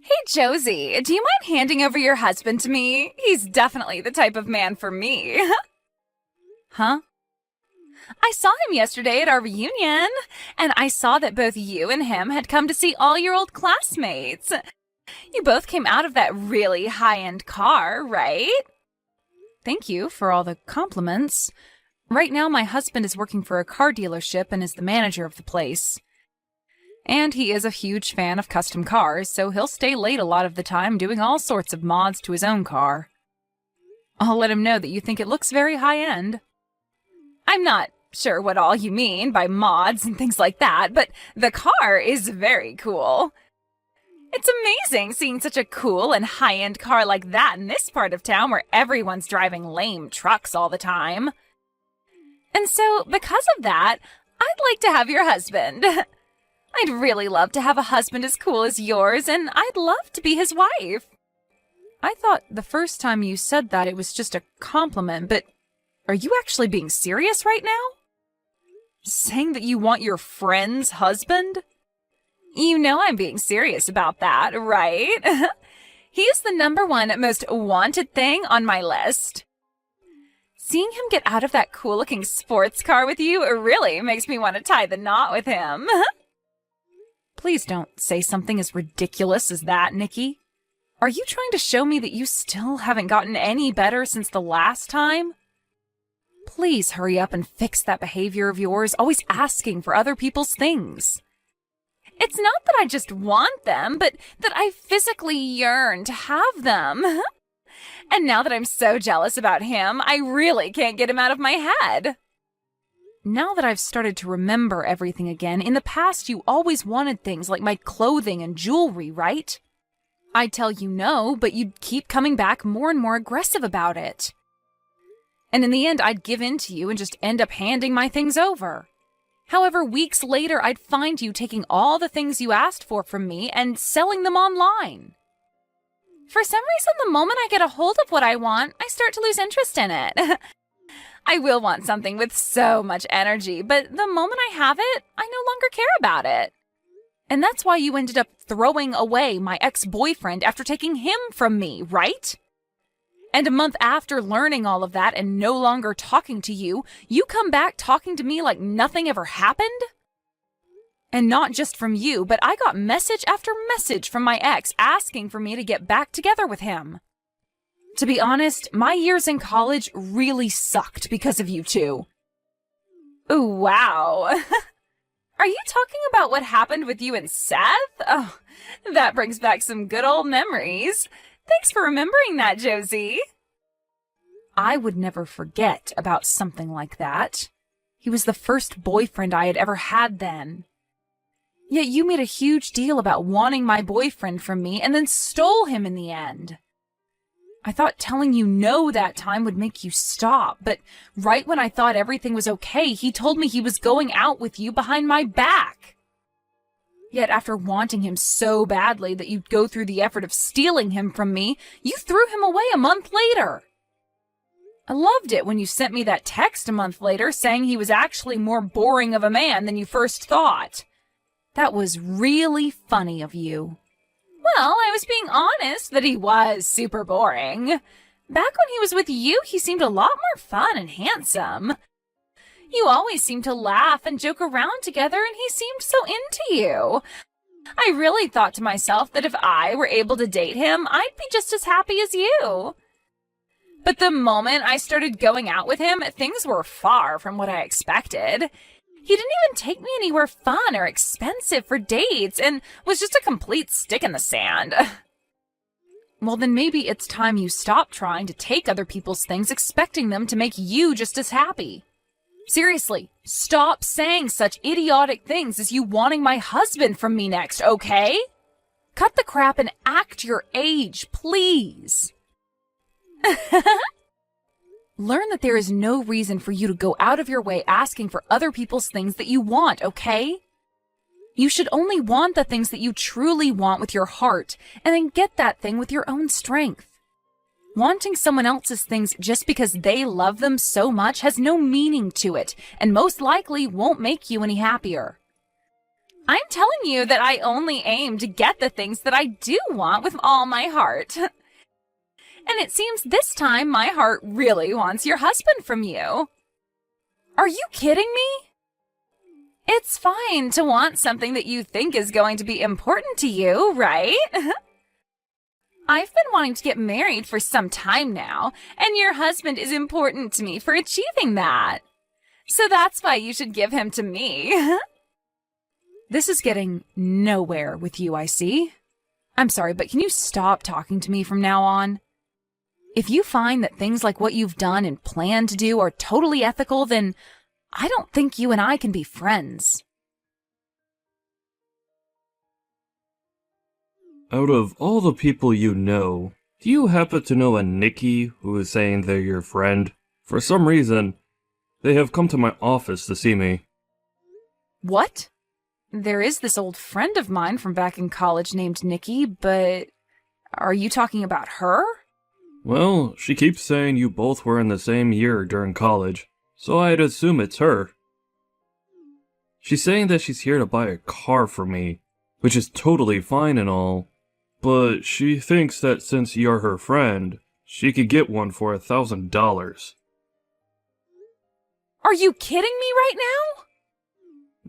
Hey, Josie, do you mind handing over your husband to me? He's definitely the type of man for me. Huh? I saw him yesterday at our reunion, and I saw that both you and him had come to see all your old classmates. You both came out of that really high-end car, right? Thank you for all the compliments. Right now, my husband is working for a car dealership and is the manager of the place. And he is a huge fan of custom cars, so he'll stay late a lot of the time doing all sorts of mods to his own car. I'll let him know that you think it looks very high-end. I'm not sure what all you mean by mods and things like that, but the car is very cool. It's amazing seeing such a cool and high-end car like that in this part of town where everyone's driving lame trucks all the time. And so, because of that, I'd like to have your husband. I'd really love to have a husband as cool as yours, and I'd love to be his wife. I thought the first time you said that it was just a compliment, but are you actually being serious right now? Saying that you want your friend's husband? You know I'm being serious about that, right? He is the #1 most wanted thing on my list. Seeing him get out of that cool-looking sports car with you really makes me want to tie the knot with him. Please don't say something as ridiculous as that, Nikki. Are you trying to show me that you still haven't gotten any better since the last time? Please hurry up and fix that behavior of yours, always asking for other people's things. It's not that I just want them, but that I physically yearn to have them. And now that I'm so jealous about him, I really can't get him out of my head. Now that I've started to remember everything again, in the past you always wanted things like my clothing and jewelry, right? I'd tell you no, but you'd keep coming back more and more aggressive about it. And in the end, I'd give in to you and just end up handing my things over. However, weeks later, I'd find you taking all the things you asked for from me and selling them online. For some reason, the moment I get a hold of what I want, I start to lose interest in it. I will want something with so much energy, but the moment I have it, I no longer care about it. And that's why you ended up throwing away my ex-boyfriend after taking him from me, right? And a month after learning all of that and no longer talking to you, you come back talking to me like nothing ever happened? And not just from you, but I got message after message from my ex asking for me to get back together with him. To be honest, my years in college really sucked because of you two. Ooh, wow. Are you talking about what happened with you and Seth? Oh, that brings back some good old memories. Thanks for remembering that, Josie. I would never forget about something like that. He was the first boyfriend I had ever had then. Yet you made a huge deal about wanting my boyfriend from me and then stole him in the end. I thought telling you no that time would make you stop, but right when I thought everything was okay, he told me he was going out with you behind my back. Yet after wanting him so badly that you'd go through the effort of stealing him from me, you threw him away a month later. I loved it when you sent me that text a month later saying he was actually more boring of a man than you first thought. That was really funny of you. Well, I was being honest that he was super boring. Back when he was with you, he seemed a lot more fun and handsome. You always seemed to laugh and joke around together, and he seemed so into you. I really thought to myself that if I were able to date him, I'd be just as happy as you. But the moment I started going out with him, things were far from what I expected. He didn't even take me anywhere fun or expensive for dates and was just a complete stick in the sand. Well, then maybe it's time you stop trying to take other people's things expecting them to make you just as happy. Seriously, stop saying such idiotic things as you wanting my husband from me next, okay? Cut the crap and act your age, please. Learn that there is no reason for you to go out of your way asking for other people's things that you want, okay? You should only want the things that you truly want with your heart, and then get that thing with your own strength. Wanting someone else's things just because they love them so much has no meaning to it, and most likely won't make you any happier. I'm telling you that I only aim to get the things that I do want with all my heart. And it seems this time my heart really wants your husband from you. Are you kidding me? It's fine to want something that you think is going to be important to you, right? I've been wanting to get married for some time now, and your husband is important to me for achieving that. So that's why you should give him to me. This is getting nowhere with you, I see. I'm sorry, but can you stop talking to me from now on? If you find that things like what you've done and plan to do are totally ethical, then I don't think you and I can be friends. Out of all the people you know, do you happen to know a Nikki who is saying they're your friend? For some reason, they have come to my office to see me. What? There is this old friend of mine from back in college named Nikki, but are you talking about her? Well, she keeps saying you both were in the same year during college, so I'd assume it's her. She's saying that she's here to buy a car for me, which is totally fine and all, but she thinks that since you're her friend, she could get one for $1,000. Are you kidding me right now?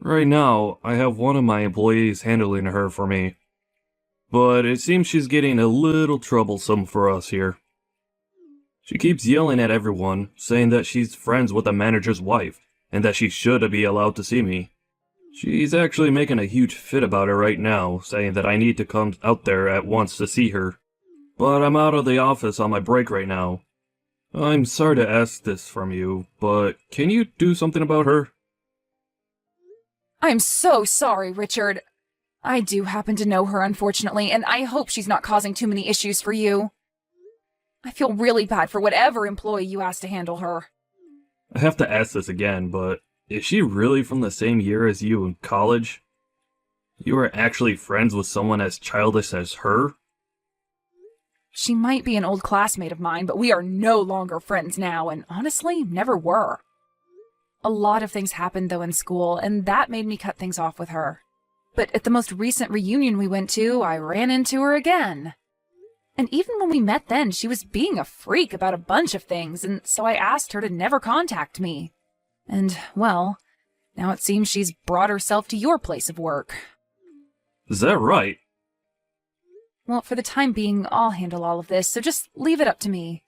Right now, I have one of my employees handling her for me, but it seems she's getting a little troublesome for us here. She keeps yelling at everyone, saying that she's friends with the manager's wife, and that she should be allowed to see me. She's actually making a huge fit about it right now, saying that I need to come out there at once to see her. But I'm out of the office on my break right now. I'm sorry to ask this from you, but can you do something about her? I'm so sorry, Richard. I do happen to know her, unfortunately, and I hope she's not causing too many issues for you. I feel really bad for whatever employee you asked to handle her. I have to ask this again, but is she really from the same year as you in college? You are actually friends with someone as childish as her? She might be an old classmate of mine, but we are no longer friends now, and honestly, never were. A lot of things happened, though, in school, and that made me cut things off with her. But at the most recent reunion we went to, I ran into her again. And even when we met then, she was being a freak about a bunch of things, and so I asked her to never contact me. And, well, now it seems she's brought herself to your place of work. Is that right? Well, for the time being, I'll handle all of this, so just leave it up to me.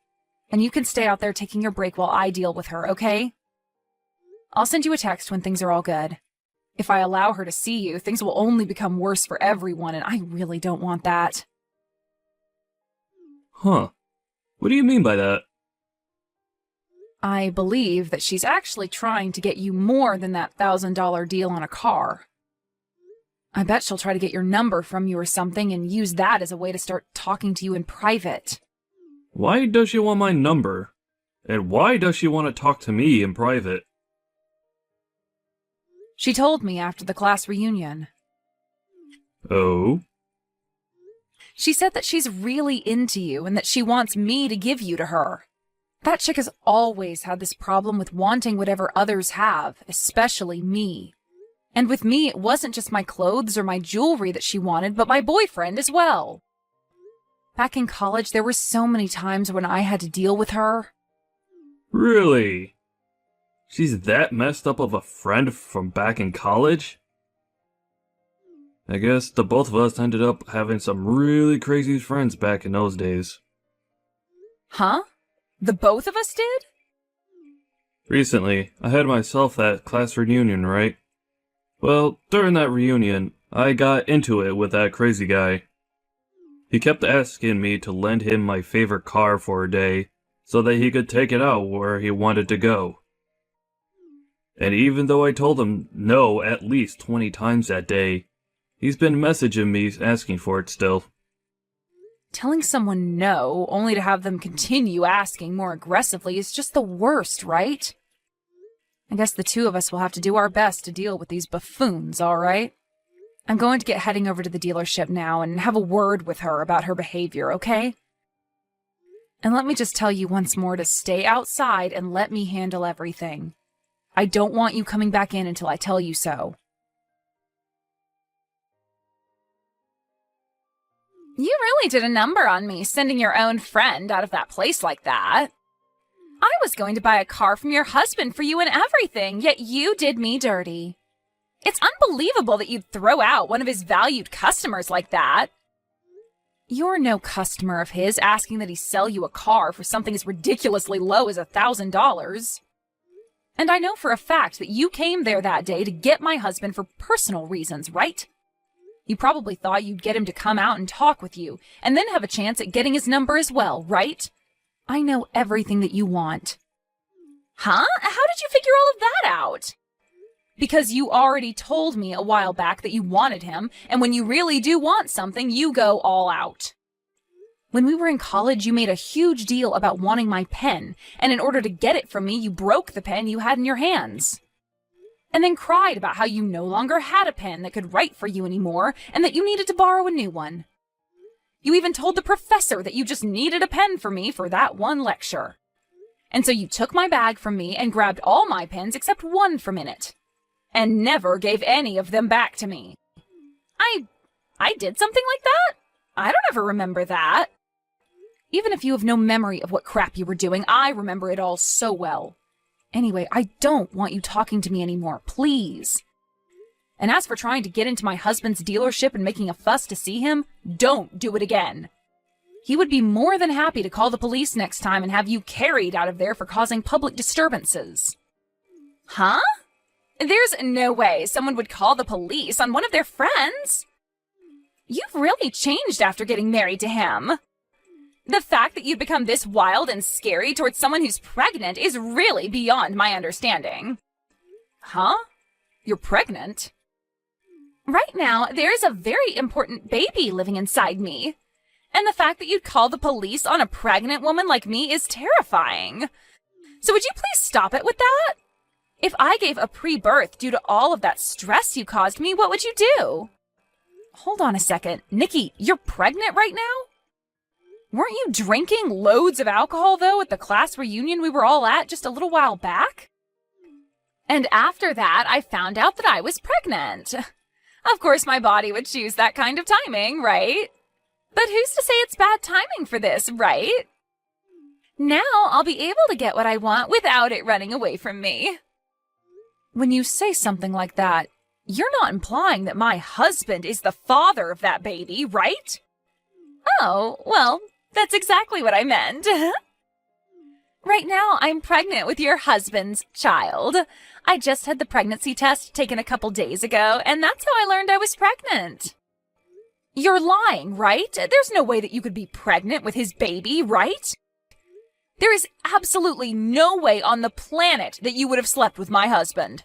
And you can stay out there taking your break while I deal with her, okay? I'll send you a text when things are all good. If I allow her to see you, things will only become worse for everyone, and I really don't want that. Huh. What do you mean by that? I believe that she's actually trying to get you more than that $1,000 deal on a car. I bet she'll try to get your number from you or something and use that as a way to start talking to you in private. Why does she want my number? And why does she want to talk to me in private? She told me after the class reunion. Oh? She said that she's really into you and that she wants me to give you to her. That chick has always had this problem with wanting whatever others have, especially me. And with me, it wasn't just my clothes or my jewelry that she wanted, but my boyfriend as well. Back in college, there were so many times when I had to deal with her. Really? She's that messed up of a friend from back in college? I guess the both of us ended up having some really crazy friends back in those days. Huh? The both of us did? Recently, I had myself that class reunion, right? Well, during that reunion, I got into it with that crazy guy. He kept asking me to lend him my favorite car for a day, so that he could take it out where he wanted to go. And even though I told him no at least 20 times that day, he's been messaging me asking for it still. Telling someone no, only to have them continue asking more aggressively, is just the worst, right? I guess the two of us will have to do our best to deal with these buffoons, all right? I'm going to get heading over to the dealership now and have a word with her about her behavior, okay? And let me just tell you once more to stay outside and let me handle everything. I don't want you coming back in until I tell you so. You really did a number on me, sending your own friend out of that place like that. I was going to buy a car from your husband for you and everything, yet you did me dirty. It's unbelievable that you'd throw out one of his valued customers like that. You're no customer of his asking that he sell you a car for something as ridiculously low as $1,000. And I know for a fact that you came there that day to get my husband for personal reasons, right? You probably thought you'd get him to come out and talk with you, and then have a chance at getting his number as well, right? I know everything that you want. Huh? How did you figure all of that out? Because you already told me a while back that you wanted him, and when you really do want something, you go all out. When we were in college, you made a huge deal about wanting my pen, and in order to get it from me, you broke the pen you had in your hands. And then cried about how you no longer had a pen that could write for you anymore, and that you needed to borrow a new one. You even told the professor that you just needed a pen for me for that one lecture. And so you took my bag from me and grabbed all my pens except one from in it, and never gave any of them back to me. I did something like that? I don't ever remember that. Even if you have no memory of what crap you were doing, I remember it all so well. Anyway, I don't want you talking to me anymore, please. And as for trying to get into my husband's dealership and making a fuss to see him, don't do it again. He would be more than happy to call the police next time and have you carried out of there for causing public disturbances. Huh? There's no way someone would call the police on one of their friends. You've really changed after getting married to him. The fact that you've become this wild and scary towards someone who's pregnant is really beyond my understanding. Huh? You're pregnant? Right now, there is a very important baby living inside me. And the fact that you'd call the police on a pregnant woman like me is terrifying. So would you please stop it with that? If I gave a pre-birth due to all of that stress you caused me, what would you do? Hold on a second. Nikki, you're pregnant right now? Weren't you drinking loads of alcohol, though, at the class reunion we were all at just a little while back? And after that, I found out that I was pregnant. Of course, my body would choose that kind of timing, right? But who's to say it's bad timing for this, right? Now I'll be able to get what I want without it running away from me. When you say something like that, you're not implying that my husband is the father of that baby, right? Oh, well, that's exactly what I meant. Right now, I'm pregnant with your husband's child. I just had the pregnancy test taken a couple days ago, and that's how I learned I was pregnant. You're lying, right? There's no way that you could be pregnant with his baby, right? There is absolutely no way on the planet that you would have slept with my husband.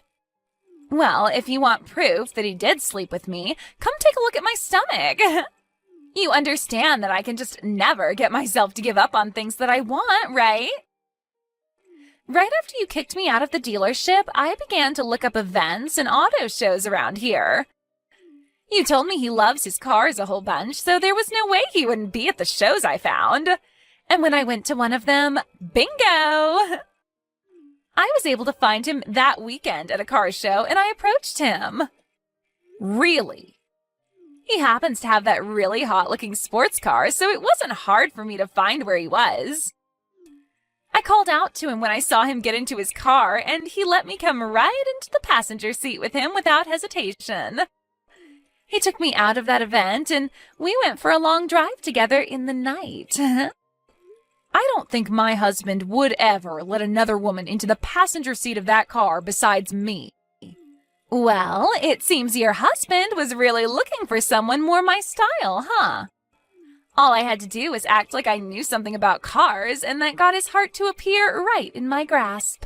Well, if you want proof that he did sleep with me, come take a look at my stomach. You understand that I can just never get myself to give up on things that I want, right? Right after you kicked me out of the dealership, I began to look up events and auto shows around here. You told me he loves his cars a whole bunch, so there was no way he wouldn't be at the shows I found. And when I went to one of them, bingo! I was able to find him that weekend at a car show, and I approached him. Really? He happens to have that really hot-looking sports car, so it wasn't hard for me to find where he was. I called out to him when I saw him get into his car, and he let me come right into the passenger seat with him without hesitation. He took me out of that event, and we went for a long drive together in the night. I don't think my husband would ever let another woman into the passenger seat of that car besides me. Well, it seems your husband was really looking for someone more my style, huh? All I had to do was act like I knew something about cars, and that got his heart to appear right in my grasp.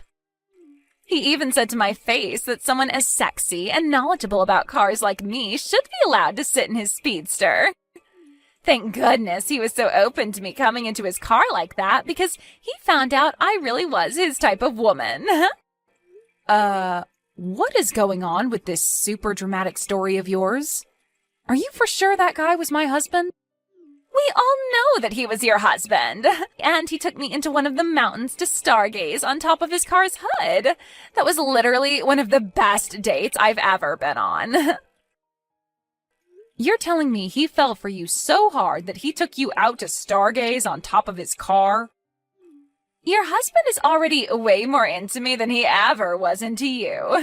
He even said to my face that someone as sexy and knowledgeable about cars like me should be allowed to sit in his speedster. Thank goodness he was so open to me coming into his car like that, because he found out I really was his type of woman. What is going on with this super dramatic story of yours? Are you for sure that guy was my husband? We all know that he was your husband, and he took me into one of the mountains to stargaze on top of his car's hood. That was literally one of the best dates I've ever been on. You're telling me he fell for you so hard that he took you out to stargaze on top of his car? Your husband is already way more into me than he ever was into you.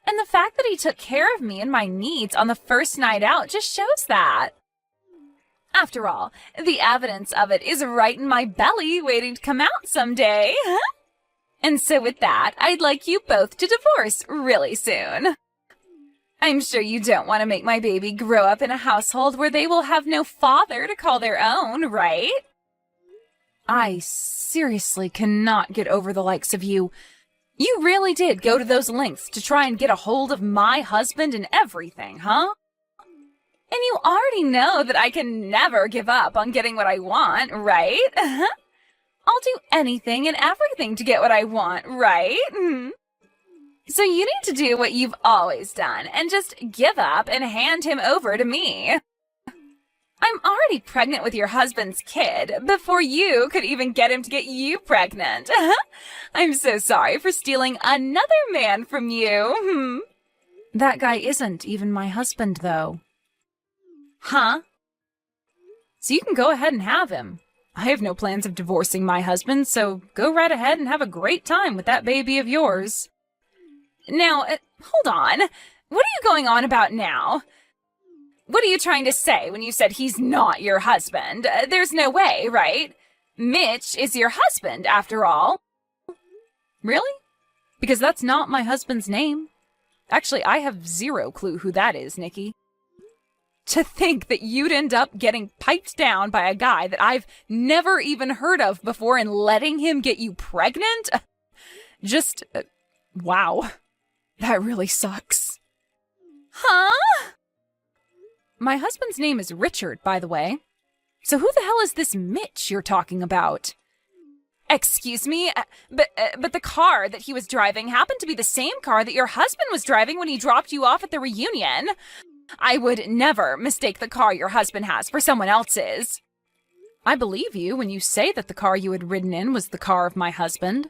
And the fact that he took care of me and my needs on the first night out just shows that. After all, the evidence of it is right in my belly waiting to come out someday. And so with that, I'd like you both to divorce really soon. I'm sure you don't want to make my baby grow up in a household where they will have no father to call their own, right? I seriously cannot get over the likes of you. You really did go to those lengths to try and get a hold of my husband and everything, huh? And you already know that I can never give up on getting what I want, right? I'll do anything and everything to get what I want, right? So you need to do what you've always done and just give up and hand him over to me. I'm already pregnant with your husband's kid before you could even get him to get you pregnant. I'm so sorry for stealing another man from you. That guy isn't even my husband, though. Huh? So you can go ahead and have him. I have no plans of divorcing my husband, so go right ahead and have a great time with that baby of yours. Now, hold on. What are you going on about now? What are you trying to say when you said he's not your husband? There's no way, right? Mitch is your husband, after all. Really? Because that's not my husband's name. Actually, I have zero clue who that is, Nikki. To think that you'd end up getting piped down by a guy that I've never even heard of before and letting him get you pregnant? Just, wow. That really sucks. Huh? My husband's name is Richard, by the way. So who the hell is this Mitch you're talking about? Excuse me, but the car that he was driving happened to be the same car that your husband was driving when he dropped you off at the reunion. I would never mistake the car your husband has for someone else's. I believe you when you say that the car you had ridden in was the car of my husband.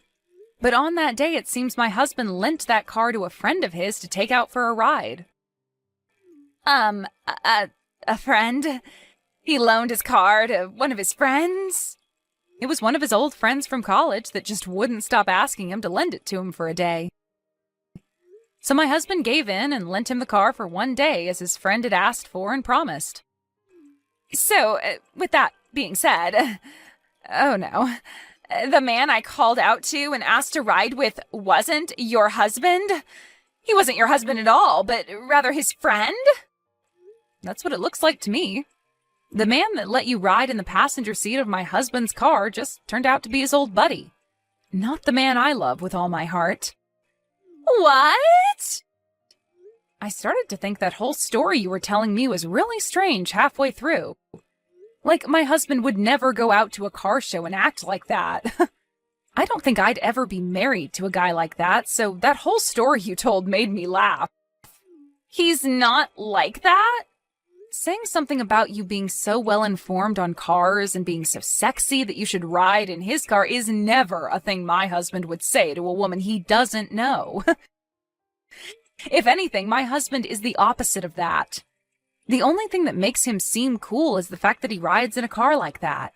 But on that day, it seems my husband lent that car to a friend of his to take out for a ride. A friend? He loaned his car to one of his friends? It was one of his old friends from college that just wouldn't stop asking him to lend it to him for a day. So my husband gave in and lent him the car for one day as his friend had asked for and promised. So, with that being said, oh no, the man I called out to and asked to ride with wasn't your husband? He wasn't your husband at all, but rather his friend? That's what it looks like to me. The man that let you ride in the passenger seat of my husband's car just turned out to be his old buddy. Not the man I love with all my heart. What? I started to think that whole story you were telling me was really strange halfway through. Like my husband would never go out to a car show and act like that. I don't think I'd ever be married to a guy like that, so that whole story you told made me laugh. He's not like that? Saying something about you being so well informed on cars and being so sexy that you should ride in his car is never a thing my husband would say to a woman he doesn't know. If anything, my husband is the opposite of that. The only thing that makes him seem cool is the fact that he rides in a car like that.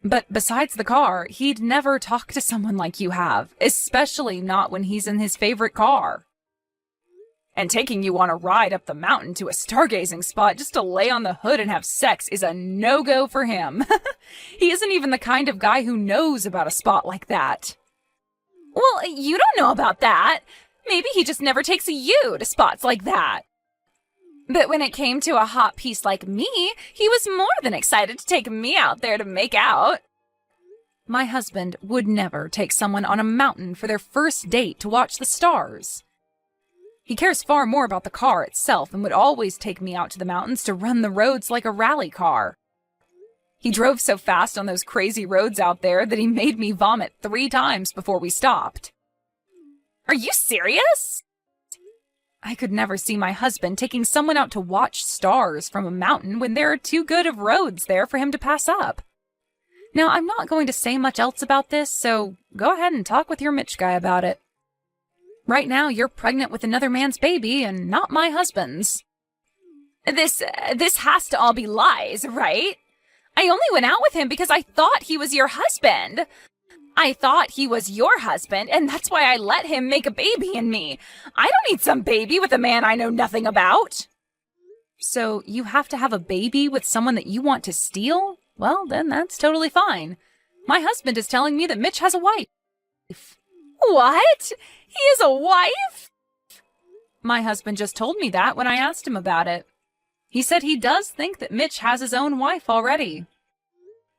But besides the car, he'd never talk to someone like you have, especially not when he's in his favorite car. And taking you on a ride up the mountain to a stargazing spot just to lay on the hood and have sex is a no-go for him. He isn't even the kind of guy who knows about a spot like that. Well, you don't know about that. Maybe he just never takes you to spots like that. But when it came to a hot piece like me, he was more than excited to take me out there to make out. My husband would never take someone on a mountain for their first date to watch the stars. He cares far more about the car itself and would always take me out to the mountains to run the roads like a rally car. He drove so fast on those crazy roads out there that he made me vomit 3 times before we stopped. Are you serious? I could never see my husband taking someone out to watch stars from a mountain when there are too good of roads there for him to pass up. Now, I'm not going to say much else about this, so go ahead and talk with your Mitch guy about it. Right now, you're pregnant with another man's baby and not my husband's. This has to all be lies, right? I only went out with him because I thought he was your husband. I thought he was your husband, and that's why I let him make a baby in me. I don't need some baby with a man I know nothing about. So you have to have a baby with someone that you want to steal? Well, then that's totally fine. My husband is telling me that Mitch has a wife. What? He has a wife? My husband just told me that when I asked him about it. He said he does think that Mitch has his own wife already.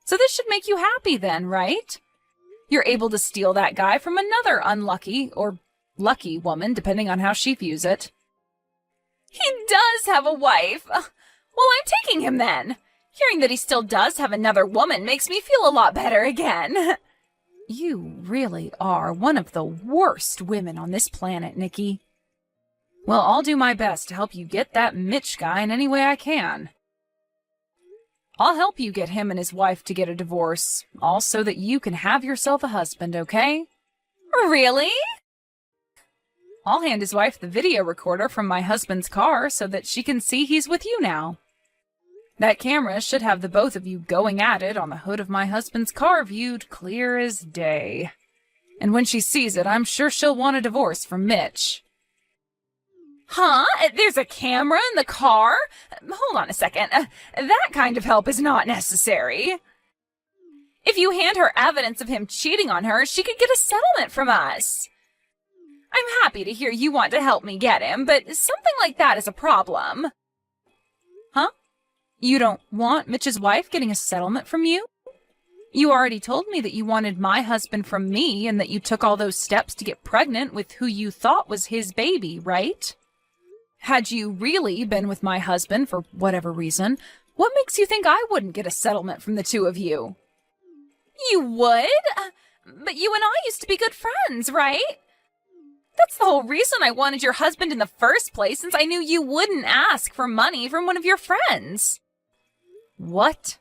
So this should make you happy then, right? You're able to steal that guy from another unlucky or lucky woman, depending on how she views it. He does have a wife. Well, I'm taking him then. Hearing that he still does have another woman makes me feel a lot better again. You really are one of the worst women on this planet, Nikki. Well, I'll do my best to help you get that Mitch guy in any way I can. I'll help you get him and his wife to get a divorce, all so that you can have yourself a husband, okay? Really? I'll hand his wife the video recorder from my husband's car so that she can see he's with you now. That camera should have the both of you going at it on the hood of my husband's car viewed clear as day. And when she sees it, I'm sure she'll want a divorce from Mitch. Huh? There's a camera in the car? Hold on a second. That kind of help is not necessary. If you hand her evidence of him cheating on her, she could get a settlement from us. I'm happy to hear you want to help me get him, but something like that is a problem. Huh? You don't want Mitch's wife getting a settlement from you? You already told me that you wanted my husband from me and that you took all those steps to get pregnant with who you thought was his baby, right? Had you really been with my husband for whatever reason, what makes you think I wouldn't get a settlement from the two of you? You would? But you and I used to be good friends, right? That's the whole reason I wanted your husband in the first place, since I knew you wouldn't ask for money from one of your friends. What?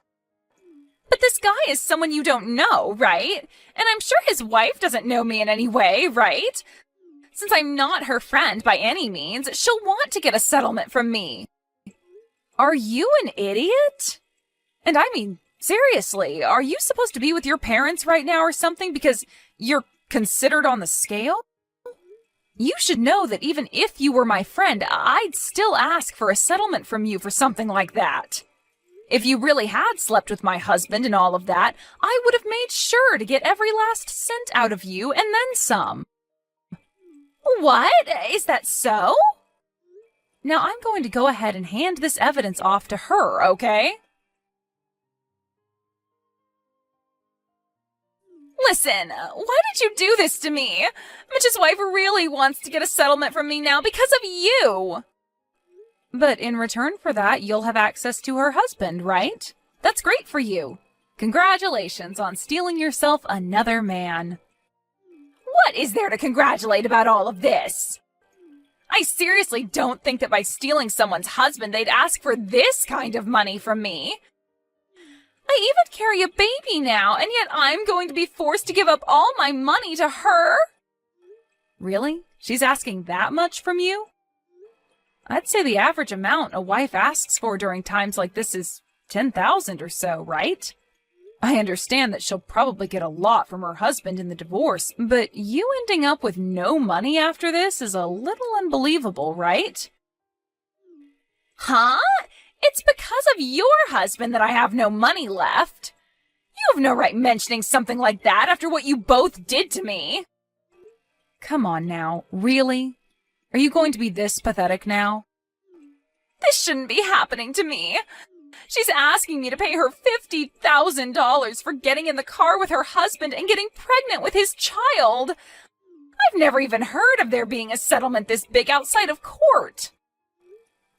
But this guy is someone you don't know, right? And I'm sure his wife doesn't know me in any way, right? Since I'm not her friend by any means, she'll want to get a settlement from me. Are you an idiot? And I mean, seriously, are you supposed to be with your parents right now or something because you're considered on the scale? You should know that even if you were my friend, I'd still ask for a settlement from you for something like that. If you really had slept with my husband and all of that, I would have made sure to get every last cent out of you and then some. What? Is that so? Now I'm going to go ahead and hand this evidence off to her, okay? Listen, why did you do this to me? Mitch's wife really wants to get a settlement from me now because of you. But in return for that, you'll have access to her husband, right? That's great for you. Congratulations on stealing yourself another man. What is there to congratulate about all of this? I seriously don't think that by stealing someone's husband, they'd ask for this kind of money from me. I even carry a baby now, and yet I'm going to be forced to give up all my money to her? Really? She's asking that much from you? I'd say the average amount a wife asks for during times like this is $10,000 or so, right? I understand that she'll probably get a lot from her husband in the divorce, but you ending up with no money after this is a little unbelievable, right? Huh? It's because of your husband that I have no money left. You have no right mentioning something like that after what you both did to me. Come on now, really? Are you going to be this pathetic now? This shouldn't be happening to me. She's asking me to pay her $50,000 for getting in the car with her husband and getting pregnant with his child. I've never even heard of there being a settlement this big outside of court.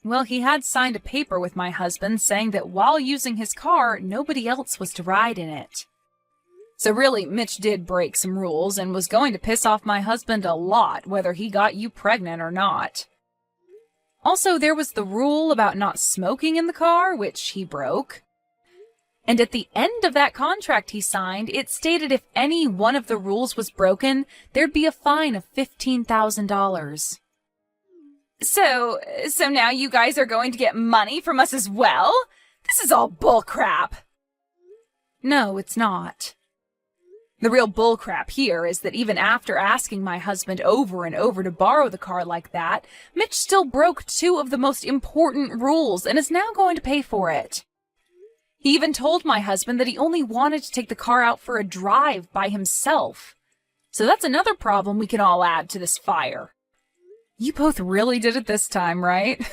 Well, he had signed a paper with my husband saying that while using his car, nobody else was to ride in it. So really, Mitch did break some rules and was going to piss off my husband a lot, whether he got you pregnant or not. Also, there was the rule about not smoking in the car, which he broke. And at the end of that contract he signed, it stated if any one of the rules was broken, there'd be a fine of $15,000. So now you guys are going to get money from us as well? This is all bullcrap. No, it's not. The real bullcrap here is that even after asking my husband over and over to borrow the car like that, Mitch still broke two of the most important rules and is now going to pay for it. He even told my husband that he only wanted to take the car out for a drive by himself. So that's another problem we can all add to this fire. You both really did it this time, right?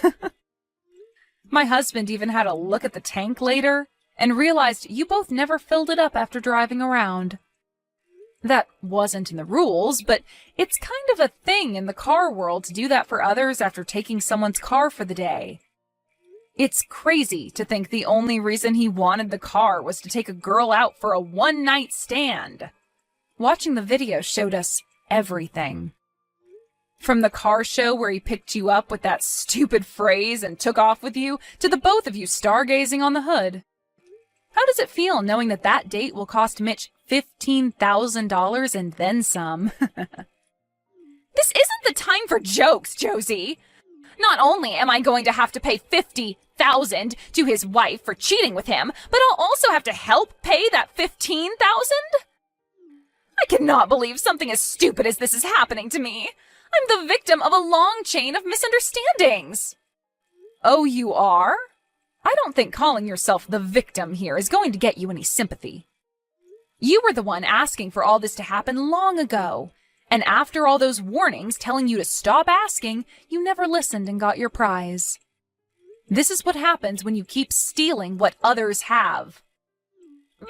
My husband even had a look at the tank later and realized you both never filled it up after driving around. That wasn't in the rules, but it's kind of a thing in the car world to do that for others after taking someone's car for the day. It's crazy to think the only reason he wanted the car was to take a girl out for a one-night stand. Watching the video showed us everything. From the car show where he picked you up with that stupid phrase and took off with you, to the both of you stargazing on the hood. How does it feel knowing that that date will cost Mitch $15,000 and then some? This isn't the time for jokes, Josie. Not only am I going to have to pay $50,000 to his wife for cheating with him, but I'll also have to help pay that $15,000? I cannot believe something as stupid as this is happening to me. I'm the victim of a long chain of misunderstandings. Oh, you are? I don't think calling yourself the victim here is going to get you any sympathy. You were the one asking for all this to happen long ago, and after all those warnings telling you to stop asking, you never listened and got your prize. This is what happens when you keep stealing what others have. But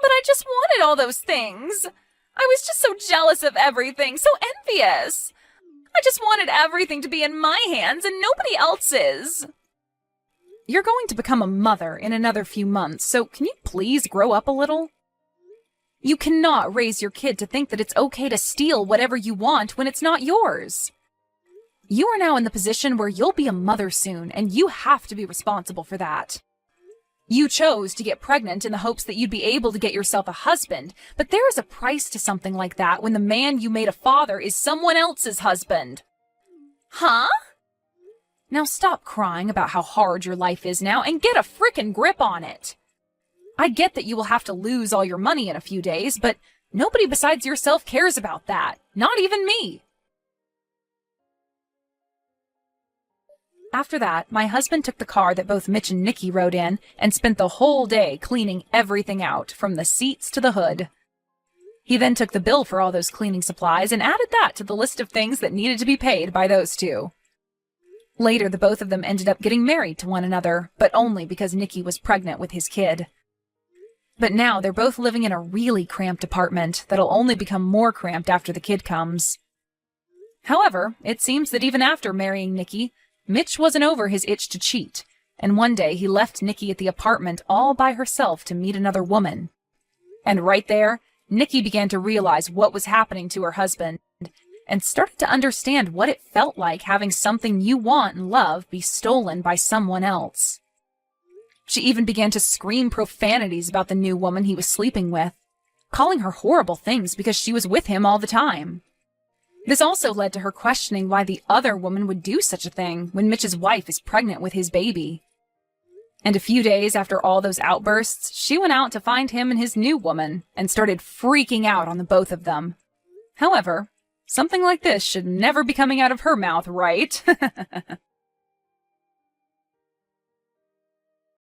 I just wanted all those things. I was just so jealous of everything, so envious. I just wanted everything to be in my hands and nobody else's. You're going to become a mother in another few months, so can you please grow up a little? You cannot raise your kid to think that it's okay to steal whatever you want when it's not yours. You are now in the position where you'll be a mother soon, and you have to be responsible for that. You chose to get pregnant in the hopes that you'd be able to get yourself a husband, but there is a price to something like that when the man you made a father is someone else's husband. Huh? Now stop crying about how hard your life is now and get a frickin' grip on it. I get that you will have to lose all your money in a few days, but nobody besides yourself cares about that. Not even me. After that, my husband took the car that both Mitch and Nikki rode in and spent the whole day cleaning everything out, from the seats to the hood. He then took the bill for all those cleaning supplies and added that to the list of things that needed to be paid by those two. Later, the both of them ended up getting married to one another, but only because Nikki was pregnant with his kid. But now they're both living in a really cramped apartment that'll only become more cramped after the kid comes. However, it seems that even after marrying Nikki, Mitch wasn't over his itch to cheat, and one day he left Nikki at the apartment all by herself to meet another woman. And right there, Nikki began to realize what was happening to her husband, and started to understand what it felt like having something you want and love be stolen by someone else. She even began to scream profanities about the new woman he was sleeping with, calling her horrible things because she was with him all the time. This also led to her questioning why the other woman would do such a thing when Mitch's wife is pregnant with his baby. And a few days after all those outbursts, she went out to find him and his new woman and started freaking out on the both of them. However, something like this should never be coming out of her mouth, right?